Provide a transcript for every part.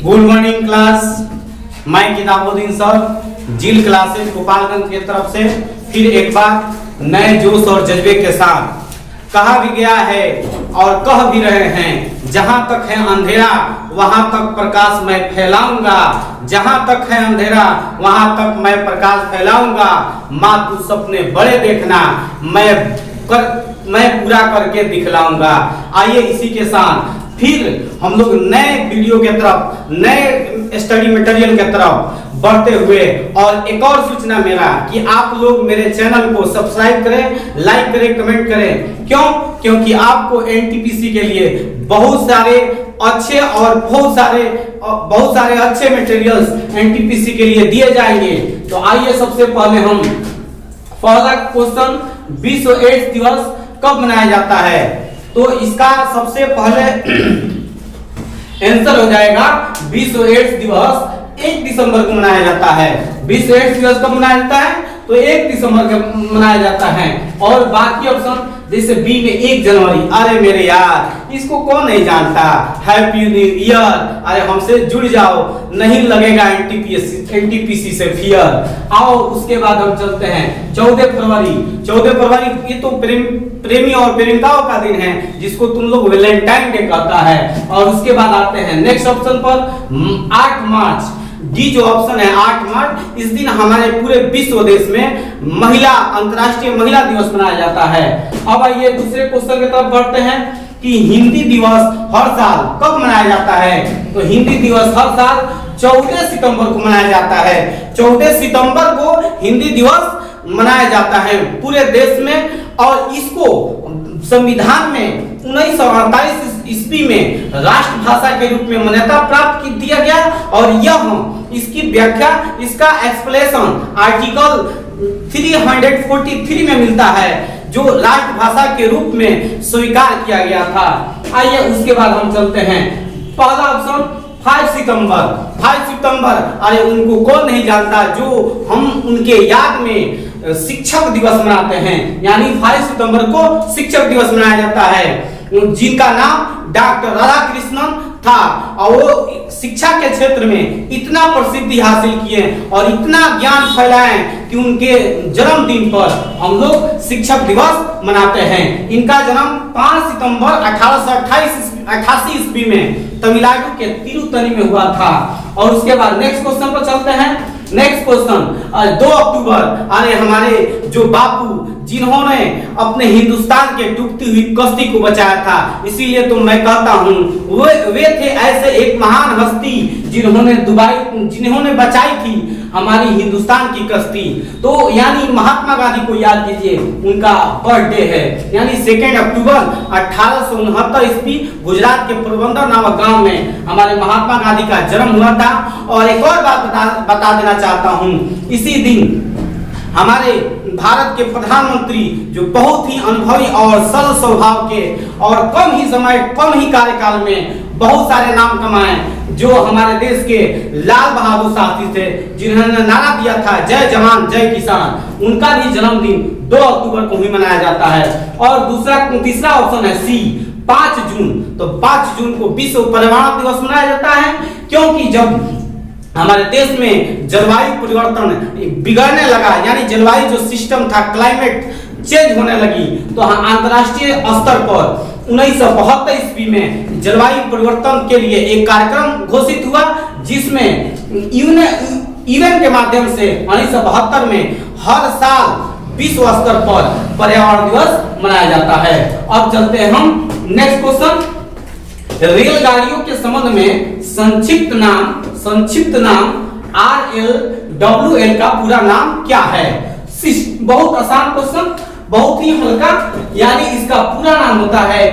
Good morning class. मैं Qutbuddin sir जिल classes Gopalganj की तरफ से फिर एक बार नए जोश और जज्बे के साथ कहा भी गया है और कह भी रहे हैं, जहां तक है अंधेरा वहां तक प्रकाश मैं फैलाऊंगा, जहां तक है अंधेरा वहां तक मैं प्रकाश फैलाऊंगा। माँ तू सपने बड़े देखना, मैं पूरा करके दिखलाऊंगा। आइए इसी के साथ फिर हम लोग नए वीडियो के तरफ, नए स्टडी मटेरियल के तरफ बढ़ते हुए, और एक और सूचना मेरा कि आप लोग मेरे चैनल को सब्सक्राइब करें, लाइक करें, कमेंट करें। क्यों? क्योंकि आपको एनटीपीसी के लिए बहुत सारे अच्छे और बहुत सारे अच्छे मटेरियल्स एनटीपीसी के लिए दिए जाएंगे। तो आइए सबसे पहले हम पहला क्वेश्चन, विश्व एड्स दिवस कब मनाया जाता है? तो इसका सबसे पहले आंसर हो जाएगा विश्व एड्स दिवस 1 दिसंबर को मनाया जाता है। विश्व एड्स दिवस कब मनाया जाता है? तो 1 दिसंबर को मनाया जाता है। और बाकी ऑप्शन जैसे बी में 1 जनवरी, अरे मेरे यार इसको कौन नहीं जानता। हैप्पी न्यू ईयर, अरे हमसे जुड़ जाओ, नहीं लगेगा एनटीपीसी से फियर। आओ उसके बाद हम चलते हैं 14 फरवरी ये तो प्रेमी और प्रेमिकाओं का दिन है, जिसको तुम लोग वैलेंटाइन डे कहता है। और उसके बाद आते हैं नेक्स्ट ऑप्शन पर 8 मार्च। डी जो ऑप्शन है 8 मार्च, इस दिन हमारे पूरे विश्व देश में अंतर्राष्ट्रीय महिला दिवस मनाया जाता है। अब आइए दूसरे क्वेश्चन की तरफ बढ़ते हैं कि हिंदी दिवस हर साल कब मनाया जाता है? तो हिंदी दिवस हर साल 14 सितंबर को मनाया जाता है। 14 सितंबर को हिंदी दिवस मनाया जाता है पूरे देश में। और इसको संविधान में 1948 ईस्वी में राष्ट्रभाषा के रूप में मान्यता प्राप्त दिया गया। और यह इसकी व्याख्या, इसका एक्सप्लेनेशन आर्टिकल 343 में मिलता है, जो राष्ट्रभाषा के रूप में स्वीकार किया गया था। आइए उसके बाद हम चलते हैं पहला ऑप्शन 5 सितंबर, अरे उनको कौन नहीं जानता, जो हम उनके याद में शिक्षक दिवस मनाते हैं। यानी 5 सितंबर को शिक्षक दिवस मनाया जाता है, जिनका नाम डॉक्टर राधाकृष्णन था। और वो शिक्षा के क्षेत्र में इतना प्रसिद्धि हासिल किए और इतना ज्ञान फैलाए कि उनके जन्मदिन पर हम लोग शिक्षक दिवस मनाते हैं। इनका जन्म 5 सितंबर 1888 ईस्वी में तमिलनाडु के तिरुतनी में हुआ था। और उसके बाद नेक्स्ट क्वेश्चन पर चलते हैं। नेक्स्ट क्वेश्चन 2 अक्टूबर, अरे हमारे जो बापू जिन्होंने अपने हिंदुस्तान के डूबती हुई कश्ती को बचाया था, इसीलिए तो मैं कहता हूँ वे थे ऐसे एक महान हस्ती जिन्होंने बचाई थी हमारी हिंदुस्तान की कश्ती। तो यानी महात्मा गांधी को याद कीजिए, उनका बर्थडे है। यानी 2 अक्टूबर 1869 ईस्वी गुजरात के पोरबंदर नामक गांव में हमारे महात्मा गांधी का जन्म हुआ था। और एक और बात बता देना चाहता हूँ, इसी दिन हमारे भारत के प्रधानमंत्री, जो बहुत ही अनुभवी और सरल स्वभाव के और कम ही कार्यकाल में बहुत सारे नाम कमाए, जो हमारे देश के लाल बहादुर शास्त्री थे, जिन्होंने नारा दिया था जय जवान जय किसान, उनका भी जन्मदिन 2 अक्टूबर को ही मनाया जाता है। और तीसरा ऑप्शन है सी 5 जून। तो 5 जून को विश्व पर्यावरण दिवस मनाया जाता है, क्योंकि जब हमारे देश में जलवायु परिवर्तन बिगड़ने लगा, यानी जलवायु जो सिस्टम था, क्लाइमेट चेंज होने लगी, तो अंतरराष्ट्रीय स्तर पर 1972 ईस्वी में जलवायु परिवर्तन के लिए एक कार्यक्रम घोषित हुआ, जिसमें यूएन के माध्यम से 1972 में हर साल विश्व स्तर पर पर्यावरण दिवस मनाया जाता है। अब चलते हैं हम नेक्स्ट क्वेश्चन। रेलगाड़ियों के संबंध में संक्षिप्त नाम RLWL का पूरा नाम क्या है? बहुत आसान क्वेश्चन, बहुत ही हल्का। यानी इसका पूरा नाम होता है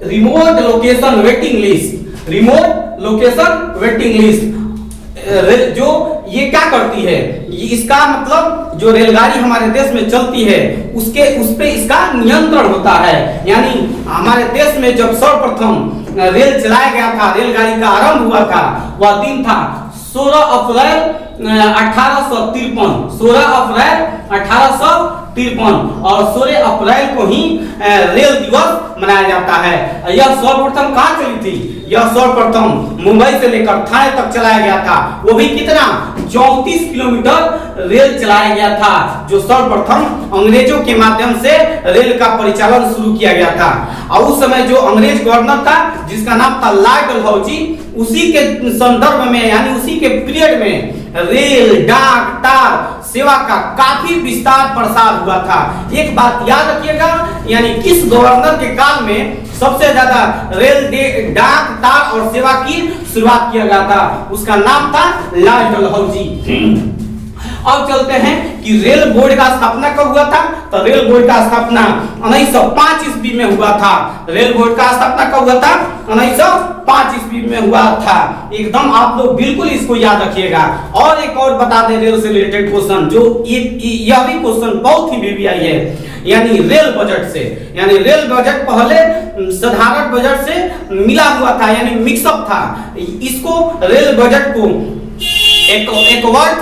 रिमोट लोकेशन वेटिंग लिस्ट। जो ये क्या करती है, इसका मतलब जो रेलगाड़ी हमारे देश में चलती है उस पे इसका नियंत्रण होता है। यानी हमारे देश में जब सर्वप्रथम रेल चलाया गया था, रेलगाड़ी का आरंभ हुआ था, वह दिन था 16 अप्रैल 1853। 1953 और 16 अप्रैल को ही रेल दिवस मनाया जाता है। यह सर्वप्रथम कहाँ चली थी? यह सर्वप्रथम मुंबई से लेकर थाने तक चलाया गया था, वो भी कितना 34 किलोमीटर रेल चलाया गया था, जो सर्वप्रथम अंग्रेजों के माध्यम से रेल का परिचालन शुरू किया गया था। और उस समय जो अंग्रेज गवर्नर था जिसका नाम था लॉर्ड डलहौजी, उसी के संदर्भ में यानी उसी के पीरियड में रेल, डाक, तार सेवा का काफी विस्तार प्रसार हुआ था। एक बात याद रखिएगा, यानी किस गवर्नर के काल में सबसे ज्यादा रेल, डाक, तार और सेवा की शुरुआत किया गया था, उसका नाम था लॉर्ड डलहौजी। अब चलते हैं कि रेल बोर्ड का स्थापना कब हुआ था? तो रेल बोर्ड का स्थापना 1905 ईस्वी में हुआ था। रेल बोर्ड का स्थापना कब हुआ था? 1905 ईस्वी में हुआ था। एकदम आप लोग बिल्कुल इसको याद रखिएगा। और एक और बता दें रेल से रिलेटेड क्वेश्चन, जो यह भी क्वेश्चन बहुत ही वीवीआई है, यानी रेल बजट से। यानी रेल बजट पहले साधारण बजट से मिला हुआ था, यानी मिक्सअप था। इसको रेल बजट को एक वर्ग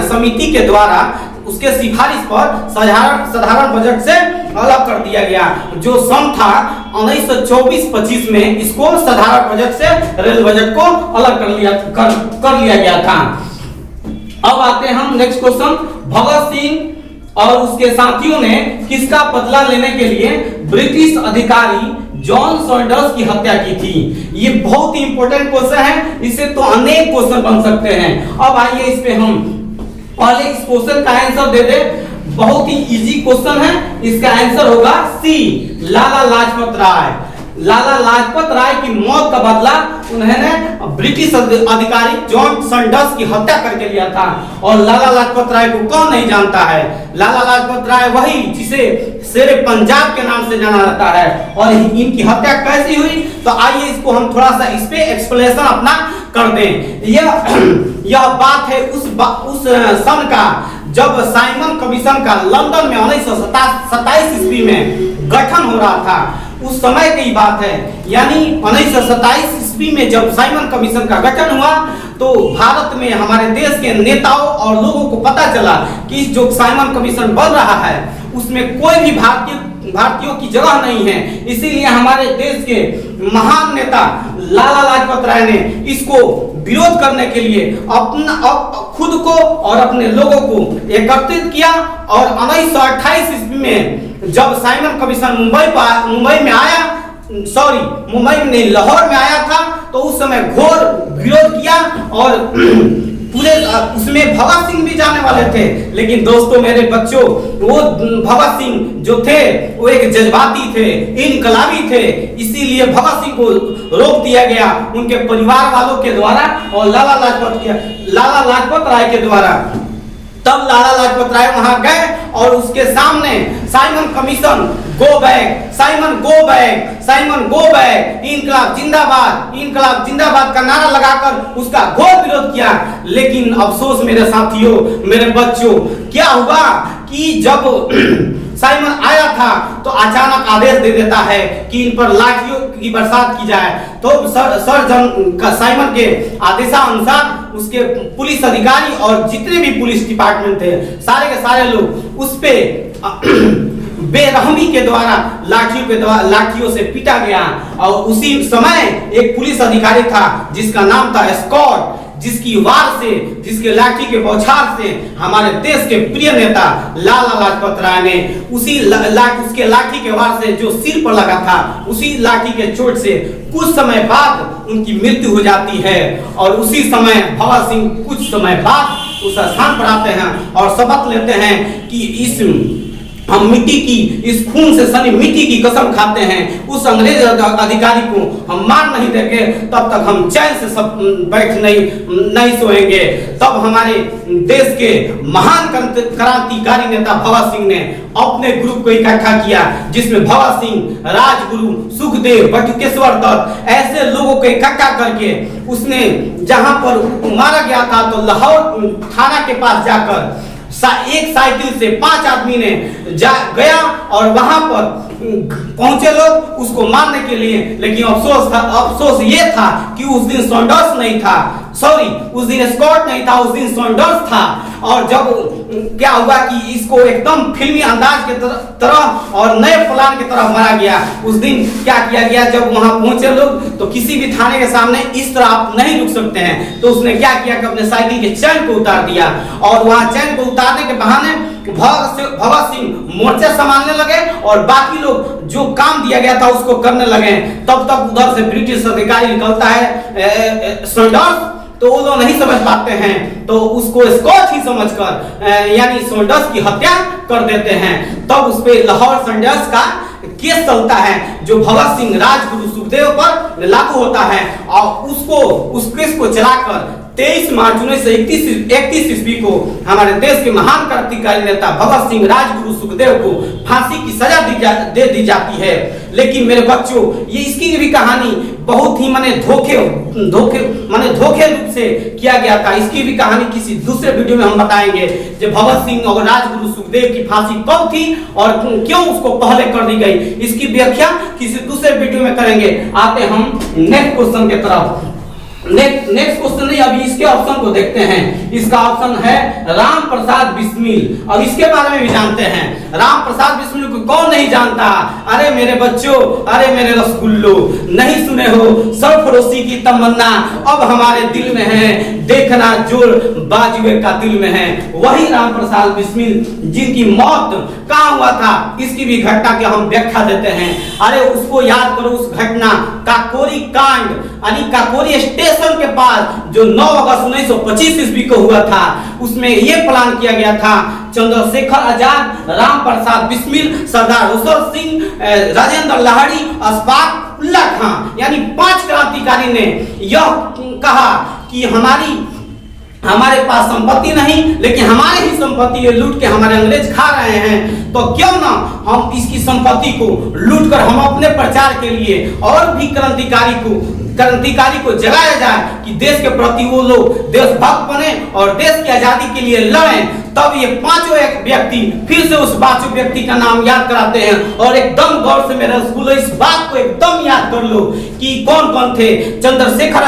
समिति के द्वारा उसके सिफारिश पर साधारण बजट से अलग कर दिया गया। जो सन था 1924-25 में इसको साधारण बजट से रेल बजट को अलग कर लिया गया था। अब आते हैं हम नेक्स्ट क्वेश्चन, भगत सिंह और उसके साथियों ने किसका बदला लेने के लिए ब्रिटिश अधिकारी जॉन सॉन्डर्स की हत्या की थी? ये बहुत ही इंपॉर्टेंट क्वेश्चन है, इससे तो अनेक क्वेश्चन बन सकते हैं। अब आइए इस पे हम पहले इस क्वेश्चन का आंसर दे दे। बहुत ही इजी क्वेश्चन है, इसका आंसर होगा सी, लाला लाजपत राय। लाला लाजपत राय की मौत का बदला उन्होंने ब्रिटिश अधिकारी जॉन सॉन्डर्स की हत्या करके लिया था। और लाला लाजपत राय को कौन नहीं जानता है? लाला लाजपत राय वही जिसे शेरे पंजाब के नाम से जाना जाता है। और इनकी हत्या कैसी हुई? तो आइए इसको हम थोड़ा सा इस पे एक्सप्लेनेशन अपना कर दें। यह बात है उस सन का जब साइमन कमीशन का लंदन में 1927 ईस्वी में गठन हो रहा था, उस समय की बात है। यानी 1927 ईस्वी में जब साइमन कमीशन का गठन हुआ तो भारत में हमारे देश के नेताओं और लोगों को पता चला कि जो साइमन कमीशन बन रहा है उसमें कोई भी भारतीयों की जगह नहीं है। इसीलिए हमारे देश के महान नेता लाला लाजपत राय ने इसको विरोध करने के लिए खुद को और अपने लोगों को एकत्रित किया। और 1928 ईस्वी में जब साइमन कमीशन मुंबई में आया, मुंबई में नहीं लाहौर में आया था, तो उस समय घोर विरोध किया। और पूरे उसमें भगत सिंह भी जाने वाले थे, लेकिन दोस्तों मेरे बच्चों, वो भगत सिंह जो थे वो एक जज्बाती थे, इनकलाबी थे, इसीलिए भगत सिंह को रोक दिया गया उनके परिवार वालों के द्वारा और लाला लाजपत राय के द्वारा। तब लाला लाजपत राय वहां गए और उसके सामने Simon commission go back, Simon go back, Simon go back, इनकलाब जिंदाबाद का नारा लगाकर उसका घोर विरोध किया। लेकिन अफसोस मेरे साथियों, मेरे बच्चों, क्या हुआ कि जब साइमन आया था तो अचानक आदेश दे देता है कि इन पर लाठियों की बरसात की जाए। तो साइमन के आदेशानुसार उसके पुलिस अधिकारी और जितने भी पुलिस डिपार्टमेंट थे सारे के सारे लोग उस पे बेरहमी के द्वारा लाठियों से पीटा गया। और उसी समय एक पुलिस अधिकारी था जिसका नाम था स्कॉट, जिसके लाठी के बौछार से हमारे देश के प्रिय नेता लाला लाजपत राय ने उसके लाठी के वार से जो सिर पर लगा था, उसी लाठी के चोट से कुछ समय बाद उनकी मृत्यु हो जाती है। और उसी समय भगत सिंह कुछ समय बाद उस स्थान पर आते हैं और शपथ लेते हैं कि हम मिट्टी की, इस खून से सनी मिट्टी की कसम खाते हैं, उस अंग्रेज अधिकारी को हम मार नहीं देंगे, तब तक हम चैन से सब बैठ नहीं सोएंगे। तब हमारे देश के महान क्रांतिकारी नेता भगत सिंह ने अपने ग्रुप को इकट्ठा किया, जिसमें भगत सिंह, राजगुरु, सुखदेव, बटुकेश्वर दत्त ऐसे लोगों को इकट्ठा करके उसने जहां पर मारा गया था तो लाहौर थाना के पास जाकर एक साइकिल से 5 आदमी ने गया और वहां पर पहुंचे लोग उसको मारने के लिए। लेकिन अफसोस ये था कि उस दिन सॉन्डर्स नहीं था, सॉरी, उस दिन स्कॉट नहीं था, उस दिन सैंडर्स था। और जब क्या हुआ कि इसको एकदम फिल्मी अंदाज के तरह और नए प्लान की तरह मारा गया। उस दिन क्या किया गया, जब वहां पहुंचे लोग तो किसी भी थाने के सामने इस तरह आप नहीं रुक सकते हैं, तो उसने क्या किया कि अपने साइकिल के चैन को उतार दिया और वहां चैन को उतारने के बहाने भगत सिंह मोर्चे संभालने लगे और बाकी लोग जो काम दिया गया था उसको करने लगे। तब तक उधर से ब्रिटिश अधिकारी निकलता है सैंडर्स, तो वो लोग नहीं समझ पाते हैं, तो उसको स्कॉच ही समझकर यानी सैंडर्स की हत्या कर देते हैं। तब उस पे लाहौर सैंडर्स का केस चलता है जो भगत सिंह राजगुरु सुखदेव पर लागू होता है और उस केस को चलाकर 23 मार्च 1931 ईस्वी को हमारे देश के महान क्रांतिकारी नेता भगत सिंह राजगुरु सुखदेव को फांसी की सजा दे दी जाती है। लेकिन मेरे बच्चों, ये इसकी भी कहानी बहुत ही धोखे रूप से किया गया था। इसकी भी कहानी किसी दूसरे वीडियो में हम बताएंगे, जो भगत सिंह और राजगुरु सुखदेव की फांसी कब थी और क्यों उसको पहले कर दी गई, इसकी व्याख्या किसी दूसरे वीडियो में करेंगे। आते हम नेक्स्ट क्वेश्चन की तरफ। नेक्स्ट क्वेश्चन नहीं, अभी इसके ऑप्शन को देखते हैं। इसका ऑप्शन है राम प्रसाद बिस्मिल। अब इसके बारे में भी जानते हैं। राम प्रसाद बिस्मिल को कौन नहीं जानता? अरे मेरे बच्चों, अरे मेरे रसगुल्लो, नहीं सुने हो? सरफरोशी की तमन्ना अब हमारे दिल में है, देखना जोर बाजुए का दिल में है। वही राम प्रसाद बिस्मिल जिनकी मौत कहाँ हुआ था, इसकी भी घटना की हम व्याख्या देते हैं। अरे उसको याद करो, उस घटना काकोरी कांड यानी काकोरी स्टेशन के पास जो 9 अगस्त 1925 ईस्वी को हुआ था, उसमें यह प्लान किया गया था। चंद्रशेखर आजाद, राम प्रसाद बिस्मिल, सरदार हुसैन सिंह, राजेंद्र लाहिड़ी, अशफाक उल्लाह खां यानी 5 क्रांतिकारी ने यह कहा कि हमारे पास संपत्ति नहीं, लेकिन हमारे ही संपत्ति लूट के हमारे अंग्रेज खा रहे हैं, तो क्यों ना हम इसकी संपत्ति को लूट कर हम अपने प्रचार के लिए और भी क्रांतिकारी को जगाया जाए कि देश के प्रति वो लोग देशभक्त बने और देश की आजादी के लिए लड़ें। तब ये 5 व्यक्ति फिर से उस 5 व्यक्ति का नाम याद कराते हैं और एकदम गौर से मेरे स्कूल इस बात को एकदम याद कर लो कि कौन कौन थे। चंद्रशेखर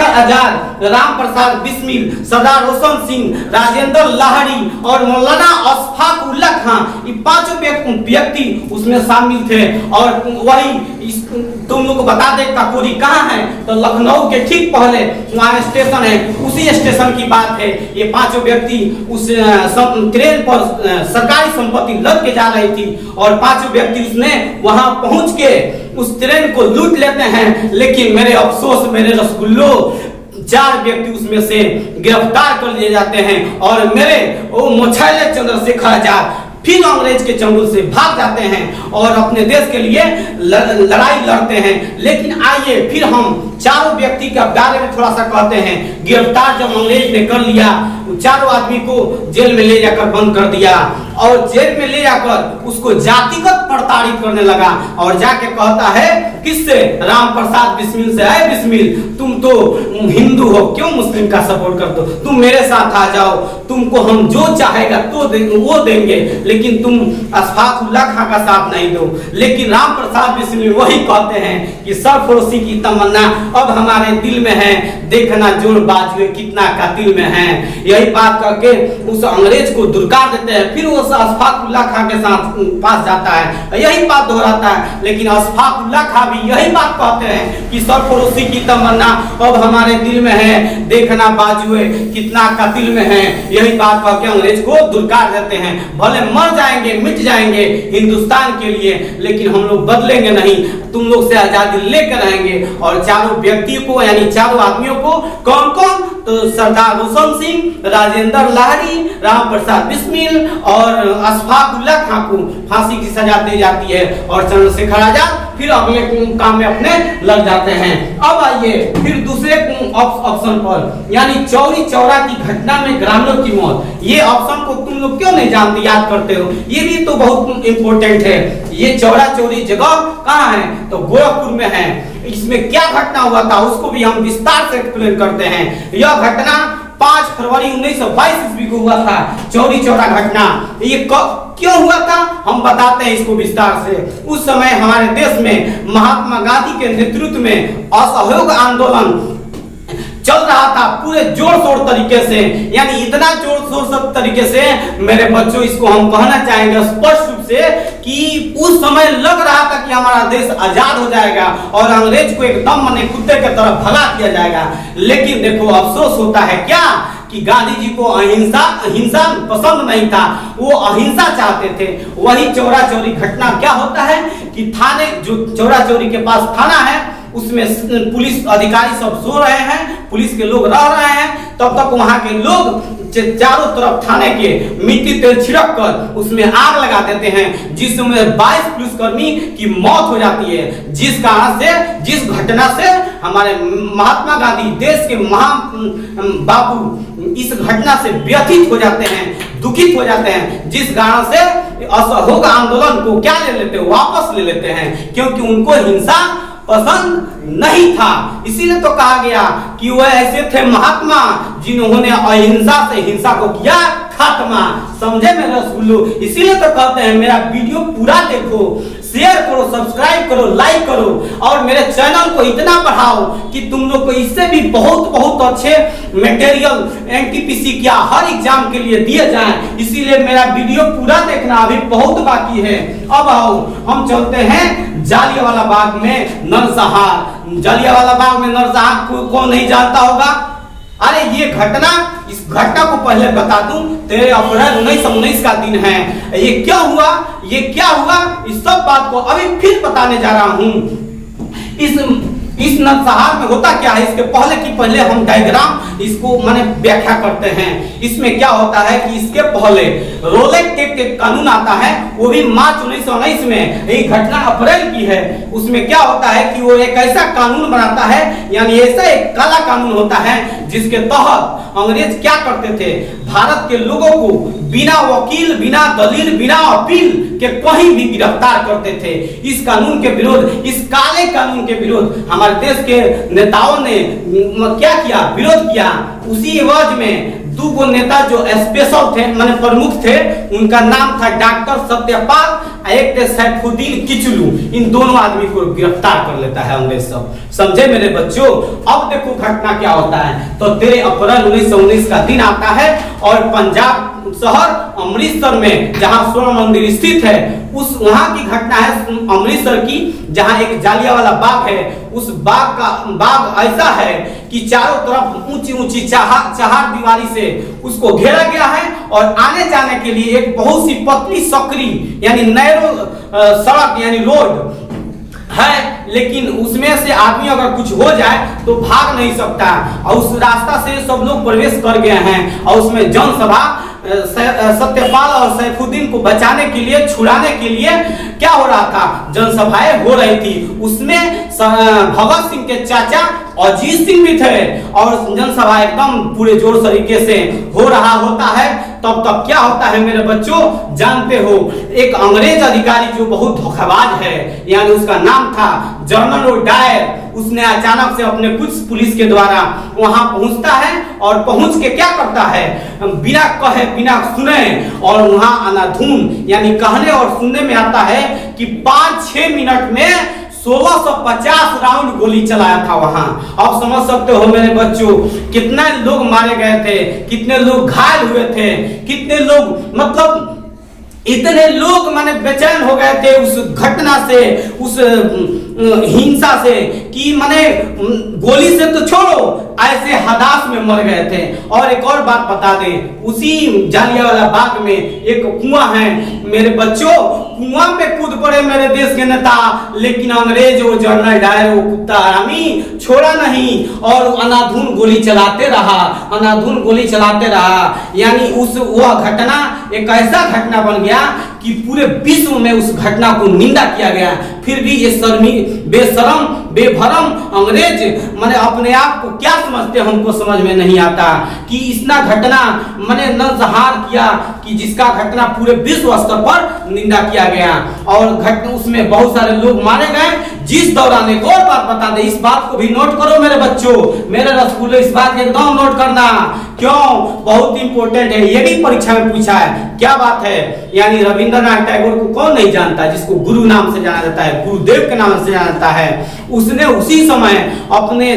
आजाद, राम प्रसाद बिस्मिल, सरदार हुसैन सिंह, राजेंद्र लाहिड़ी और मौलाना अशफाक उल्लाह खां, ये 5 व्यक्ति उसमें शामिल थे। और वही तुम लोग को बता दे काकोरी कहाँ है, तो लखनऊ के ठीक पहले वहाँ स्टेशन है, उसी स्टेशन की बात है। ये 5 व्यक्ति उस ट्रेन पर सरकारी संपत्ति लद के जा रही थी और 5 व्यक्ति उसने वहां पहुंच के उस ट्रेन को लूट लेते हैं। लेकिन मेरे अफसोस, मेरे रसगुल्लो, 4 व्यक्ति उसमें से गिरफ्तार कर लिए जाते हैं और मेरे वो मोछैले चंद्रशेखर आजाद फिर अंग्रेज के चंगुल से भाग जाते हैं और अपने देश के लिए लड़ाई लड़ते हैं। लेकिन आइए फिर हम 4 व्यक्ति के बारे में थोड़ा सा कहते हैं। गिरफ्तार जब अंग्रेज ने कर लिया, 4 आदमी को जेल में ले जाकर बंद कर दिया और जेल में ले जाकर उसको जातिगत प्रताड़ित करने लगा और जाके कहता है किससे? राम प्रसाद बिस्मिल से, है बिस्मिल तुम तो हिंदू हो, क्यों मुस्लिम का सपोर्ट करते हो? तुम मेरे साथ आ जाओ, तुमको हम जो चाहेगा तो वो देंगे, लेकिन तुम अशफाक उल्लाह खां का साथ नहीं दो। लेकिन राम प्रसाद बिस्मिल वही कहते हैं कि सरफरोशी की तमन्ना अब हमारे दिल में है, देखना जोर बाजुए कितना कातिल में है। यही बात करके उस अंग्रेज को दुरकार देते हैं। फिर वो अशफाक उल्लाह खां के साथ पास जाता है, यही बात दोहराता है। लेकिन अशफाक उल्लाह खां भी यही बात कहते हैं कि सरफरोशी की तमन्ना अब हमारे दिल में है, देखना बाजुए कितना कातिल में है। यही बात कह के अंग्रेज को दुरकार देते हैं। भले मर जाएंगे, मिट जाएंगे हिंदुस्तान के लिए, लेकिन हम लोग बदलेंगे नहीं, तुम लोग से आजादी लेकर रहेंगे। और 4 व्यक्तियों को यानी 4 आदमियों को कौन कौन? तो सरदार हुसैन सिंह, राजेंद्र लाहिड़ी, राम प्रसाद बिस्मिल और अशफाक उल्लाह खां को फांसी की सजा दी जाती है और चंद्रशेखर आजाद फिर अगले काम में अपने लग जाते हैं। अब आइए फिर दूसरे ऑप्शन पर, यानी चौरी चौरा की घटना में ग्रामीणों की मौत। ये ऑप्शन को तुम लोग क्यों नहीं जानते, याद करते हो? ये भी तो बहुत इंपॉर्टेंट है। ये चौरा चौरी जगह कहाँ है? तो गोरखपुर में है। इसमें क्या घटना हुआ था उसको भी हम विस्तार से एक्सप्लेन करते हैं। यह घटना 5 फरवरी 1922 ईस्वी को हुआ था, चौरी चौरा घटना। ये क्यों हुआ था हम बताते हैं इसको विस्तार से। उस समय हमारे देश में महात्मा गांधी के नेतृत्व में असहयोग आंदोलन चल रहा था पूरे जोर शोर तरीके से, यानी इतना जोर शोर तरीके से मेरे बच्चों, इसको हम कहना चाहेंगे स्पष्ट रूप से कि उस समय लग रहा था कि हमारा देश आजाद हो जाएगा और अंग्रेज को एकदम मने कुत्ते की तरह भगा दिया जाएगा। लेकिन देखो अफसोस होता है क्या कि गांधी जी को अहिंसा पसंद नहीं था, वो अहिंसा चाहते थे। वही चौरा चौरी घटना क्या होता है कि थाने, जो चौरा चौरी के पास थाना है, उसमें पुलिस अधिकारी सब सो रहे हैं, पुलिस के लोग रह रहे हैं, तब तक वहां के लोग चारों तरफ थाने के मिट्टी तेल छिड़क कर उसमें आग लगा देते हैं, जिसमें 22 पुलिसकर्मी की मौत हो जाती है। जिस कारण से, जिस घटना से हमारे महात्मा गांधी देश के बापू इस घटना से व्यथित हो जाते हैं, दुखित हो जाते हैं, जिस कारण से असहयोग आंदोलन को क्या ले लेते हैं, वापस ले लेते हैं, क्योंकि उनको हिंसा पसंद नहीं था। इसीलिए तो कहा गया कि वो ऐसे थे महात्मा जिन्होंने अहिंसा से हिंसा को किया खात्मा। समझे मेरे रसगुल्लू? इसीलिए तो कहते हैं मेरा वीडियो पूरा देखो, शेयर करो, सब्सक्राइब करो, लाइक करो और मेरे चैनल को इतना बढ़ाओ कि तुम लोग को इससे भी बहुत बहुत अच्छे मटेरियल एनटीपीसी क्या हर एग्जाम के लिए दिए जाएं। इसीलिए मेरा वीडियो पूरा देखना, अभी बहुत बाकी है। अब आओ हम चलते हैं जालियांवाला बाग में नरसंहार। जालियांवाला बाग में नरसंहार को कौन नहीं जानता होगा? अरे ये घटना, इस घटना को पहले बता दूं, 13 अप्रैल 1919 का दिन है। ये क्या हुआ, ये क्या हुआ, इस सब बात को अभी फिर बताने जा रहा हूं। इस नरसंहार में होता क्या है, इसके पहले हम डायग्राम इसको माने व्याख्या करते हैं। इसमें क्या होता है कि इसके पहले रोलेट एक्ट एक कानून आता है, वो भी मार्च 1919 में, यही घटना अप्रैल की है। उसमें क्या होता है कि वो एक ऐसा कानून बनाता है, यानी ऐसा एक काला कानून होता है जिसके तहत अंग्रेज क्या करते थे, भारत के लोगों को बिना वकील, बिना दलील, बिना अपील के कहीं भी गिरफ्तार करते थे। इस कानून के विरोध, इस काले कानून के विरोध हमारे देश के नेताओं ने क्या किया, विरोध किया। उसी एवज में दो नेता जो स्पेशल थे, माने प्रमुख थे, उनका नाम था डॉक्टर सत्यपाल, एक थे सैफुद्दीन किचलू। इन दोनों आदमी को गिरफ्तार कर लेता है अंग्रेज सब। समझे मेरे बच्चों? अब देखो घटना क्या होता है। तो 13 अप्रैल 1919 का दिन आता है और पंजाब शहर अमृतसर में जहां स्वर्ण मंदिर स्थित है, उस वहां की घटना है अमृतसर की, जहां एक जालियांवाला बाग है। उस बाग ऐसा है कि चारों तरफ ऊंची ऊंची चार दीवारी से उसको घेरा गया है और आने जाने के लिए एक बहुत सी पतली सकरी यानी नैरो सड़क यानी रोड है, लेकिन उसमें से आदमी अगर कुछ हो जाए तो भाग नहीं सकता और उस रास्ता से सब लोग प्रवेश कर गए हैं। और उसमें जनसभा सत्यपाल और सैफुद्दीन को बचाने के लिए, छुड़ाने के लिए क्या हो रहा था, जनसभाएं हो रही थी। उसमें भगत सिंह के चाचा अजीत सिंह भी थे और जनसभा एकदम पूरे जोर तरीके से हो रहा होता है। तब तब क्या होता है मेरे बच्चों, जानते हो, एक अंग्रेज अधिकारी जो बहुत धोखेबाज है, यानी उसका नाम था जनरल डायर, उसने अचानक से अपने कुछ पुलिस के द्वारा वहां पहुंचता है और पहुंच के क्या करता है, बिना कहे बिना सुने और वहां अनाधून यानी कहने और सुनने में आता है कि 5-6 मिनट में 1650 राउंड गोली चलाया था वहां। आप समझ सकते हो मेरे बच्चों, कितने लोग मारे गए थे, कितने लोग घायल हुए थे, कितने लोग, मतलब इतने लोग माने बेचैन हो गए थे उस घटना से, उस हिंसा से कि माने गोली से तो छोड़ो, ऐसे हदास में मर गए थे। और एक और बात बता दें, उसी जालियांवाला बाग में एक कुआं है मेरे बच्चों, कुआं पे कूद पड़े मेरे देश के नेता, लेकिन अंग्रेज वो जनरल डायर वो कुत्ता हरामी छोड़ा नहीं और अनाधून गोली चलाते रहा, अनाधून गोली चलाते रहा। यानी वह घटना एक ऐसा घटना बन गया कि पूरे विश्व में उस घटना को निंदा किया गया। फिर भी ये बेशरम बेभरम अंग्रेज माने अपने आप को क्या समझते, हमको समझ में नहीं आता कि इतना घटना माने नरसंहार किया कि जिसका घटना पूरे विश्व स्तर पर निंदा किया गया और उसमें बहुत सारे लोग मारे गए, जिस दौरान, एक और बात बता दे, इस बात को भी नोट करो मेरे बच्चों, मेरे रसगुल्ले, इस बात को एकदम नोट करना, क्यों, बहुत इंपॉर्टेंट है, ये भी परीक्षा में पूछा है। क्या बात है, यानी रविंद्रनाथ टैगोर को कौन नहीं जानता, जिसको गुरु नाम से जाना जाता है, गुरुदेव के नाम से जाना जाता है। उसने उसी समय अपने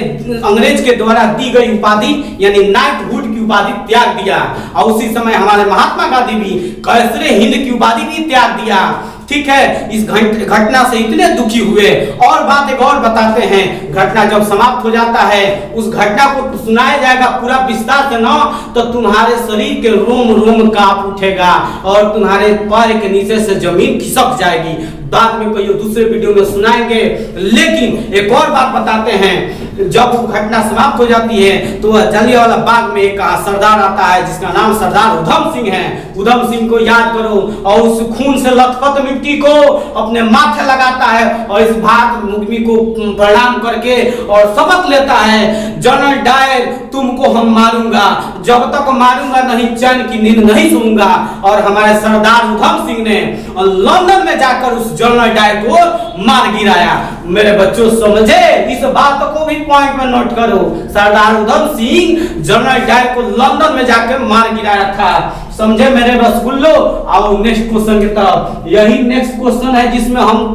अंग्रेज के द्वारा दी गई उपाधि यानी नाइटहुड की उपाधि त्याग दिया, और उसी समय हमारे महात्मा गांधी भी कैसरे हिंद की उपाधि भी त्याग दिया। ठीक है, इस घटना से इतने दुखी हुए। और बात एक और बताते हैं, घटना जब समाप्त हो जाता है, उस घटना को सुनाया जाएगा पूरा विस्तार से ना, तो तुम्हारे शरीर के रोम रोम कांप उठेगा और तुम्हारे पैर के नीचे से जमीन खिसक जाएगी। बाद में कोई दूसरे वीडियो में सुनाएंगे। लेकिन एक और बात बताते हैं, जब वो घटना समाप्त हो जाती है तो जलियांवाला बाग में एक सरदार आता है जिसका नाम सरदार उधम सिंह है। उधम सिंह को याद करो और उस खून से लथपथ मिट्टी को अपने माथे लगाता है और इस भारत भूमि को प्रणाम करके और शपथ लेता है, जनरल डायर तुमको हम मारूंगा, जब तक मारूंगा नहीं चैन की नींद नहीं सोऊंगा। और हमारे सरदार उधम सिंह ने लंदन में जाकर उस जनरल डायर को मार गिराया। मेरे बच्चों समझे, इस बात को भी पॉइंट में नोट करो, सरदार उधम सिंह जनरल डायर को लंदन में जाकर मार गिराया था। समझे मेरे रसगुल्लो। आओ नेक्स्ट क्वेश्चन की तरफ। यही नेक्स्ट क्वेश्चन है जिसमें हम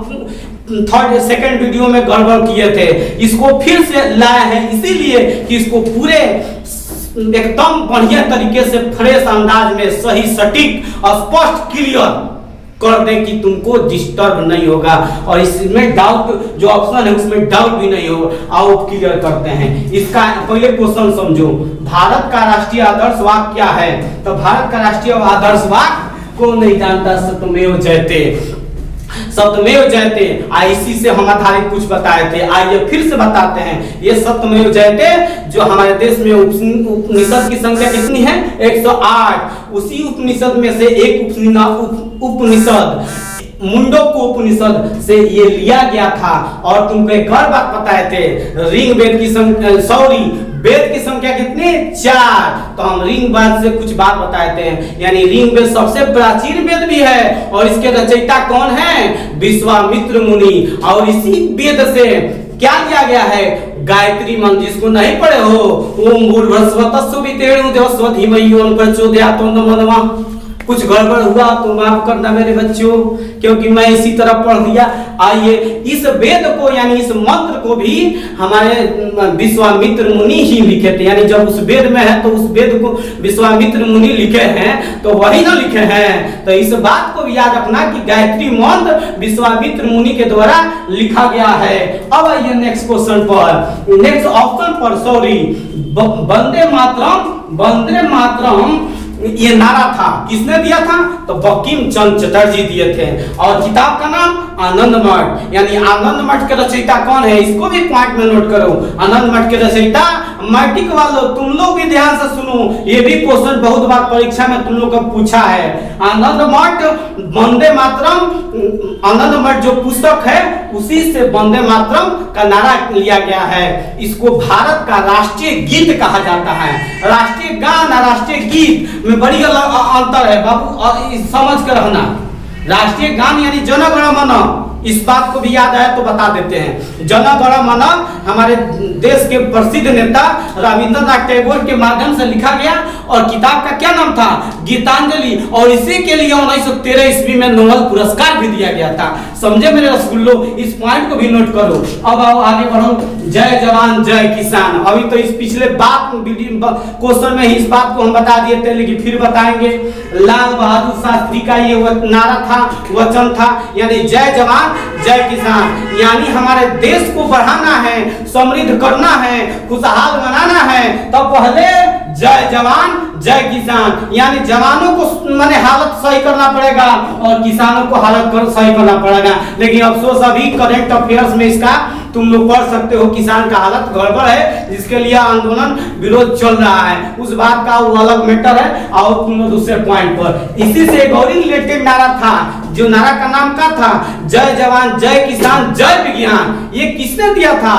थर्ड सेकंड वीडियो में गड़बड़ किए थे, इसको फिर से लाया है इसीलिए कि इसको पूरे एकदम बढ़िया तरीके से फ्रेश अंदाज में सही सटीक स्पष्ट क्लियर कर दे कि तुमको डिस्टर्ब नहीं होगा और इसमें डाउट जो ऑप्शन है उसमें डाउट भी नहीं होगा। आओ क्लियर करते हैं। इसका पहले क्वेश्चन समझो, भारत का राष्ट्रीय आदर्श वाक्य क्या है? तो भारत का राष्ट्रीय आदर्श वाक्य कौन नहीं जानता? सत्यमेव जयते, सत्यमेव जयते। इसी से हम आधारित कुछ बताए थे, आइए फिर से बताते हैं। ये सत्यमेव जयते जो हमारे देश में उपनिषद की संख्या कितनी है? 108। उसी उपनिषद में से एक उपनिषद मुंडोको उपनिषद से ये लिया गया था। और तुमको एक और बात बताए थे, ऋग्वेद की संख्या, वेद की संख्या कितनी? 4। तो हम ऋग्वेद से कुछ बात बताए थे, यानी ऋग्वेद सबसे प्राचीन वेद भी है और इसके रचयिता कौन है? विश्वामित्र मुनि। और इसी वेद से क्या लिया गया है? गायत्री मंत्र। जिसको नहीं पढ़े हो, ओम भूर्भुवस्सुः वितुर्वरेण्यं धीमहि यो न प्रचोदयात् तन्नो। कुछ गड़बड़ हुआ तो माफ करना मेरे बच्चों, क्योंकि मैं इसी तरह पढ़ दिया। आइए इस वेद को यानी इस मंत्र को भी हमारे विश्वामित्र मुनि ही लिखे थे, यानी जब उस वेद में है तो उस वेद को विश्वामित्र मुनि लिखे हैं तो वही ना लिखे हैं। तो इस बात को भी याद रखना कि गायत्री मंत्र विश्वामित्र मुनि के द्वारा लिखा गया है। अब आइए नेक्स्ट क्वेश्चन पर, नेक्स्ट ऑप्शन पर, सॉरी, वंदे मातरम। वंदे मातरम ये नारा था, किसने दिया था? तो बंकिम चंद्र चटर्जी दिए थे। और किताब का नाम आनंद मठ, यानी आनंद मठ के रचयिता कौन है? इसको भी पॉइंट में नोट करो। आनंद मठ के रचयिता, मैट्रिक वालों तुम लोग भी ध्यान से सुनो, ये भी क्वेश्चन बहुत बार परीक्षा में तुम लोग को पूछा है। आनंद मठ वंदे मातरम, आनंद मठ जो पुस्तक है उसी से वंदे मातरम का नारा लिया गया है। इसको भारत का राष्ट्रीय गीत कहा जाता है। राष्ट्रीय गान और राष्ट्रीय गीत में बड़ी अंतर है बाबू, समझ कर रहना। राष्ट्रीय गान यानी जन गण मन, इस बात को भी याद आया तो बता देते हैं। जन गण मन हमारे देश के प्रसिद्ध नेता रविंद्रनाथ टैगोर के माध्यम से लिखा गया और किताब का क्या नाम था? गीतांजलि। और इसी के लिए 1913 ईस्वी में नोबेल पुरस्कार भी दिया गया था। समझे मेरे रसगुल्लो, इस पॉइंट को भी नोट करो। अब आओ आगे बढ़ो। जय जवान जय किसान। अभी तो इस पिछले बात क्वेश्चन में इस बात को हम बता दिए थे, लेकिन फिर बताएंगे। लाल बहादुर शास्त्री का ये नारा था, वचन था, यानी जय जवान जय किसान, यानी हमारे देश को बढ़ाना है, समृद्ध करना है, खुशहाल बनाना है, तो पहले जय जवान जय किसान, यानी जवानों को माने हालत सही करना पड़ेगा और किसानों को हालत सही करना पड़ेगा। लेकिन अफसोस अभी करंट अफेयर्स में इसका तुम लोग पढ़ सकते हो, किसान का हालत गड़बड़ है जिसके लिए आंदोलन विरोध चल रहा है, उस बात का वो अलग मैटर है। और तुम लोग दूसरे पॉइंट पर, इसी से गौरी रिलेटेड नारा था, जो नारा का नाम क्या था? जय जवान जय किसान जय विज्ञान। ये किसने दिया था?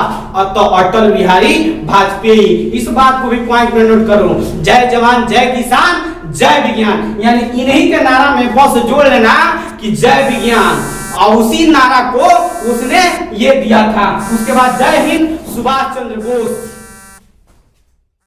तो अटल बिहारी वाजपेयी। इस बात को भी पॉइंट में नोट करो। जय जवान जय किसान जय विज्ञान, यानी इन्हीं के नारा में बस जोड़ लेना कि जय विज्ञान। और उसी नारा को उसने ये दिया था। उसके बाद जय हिंद, सुभाष चंद्र बोस।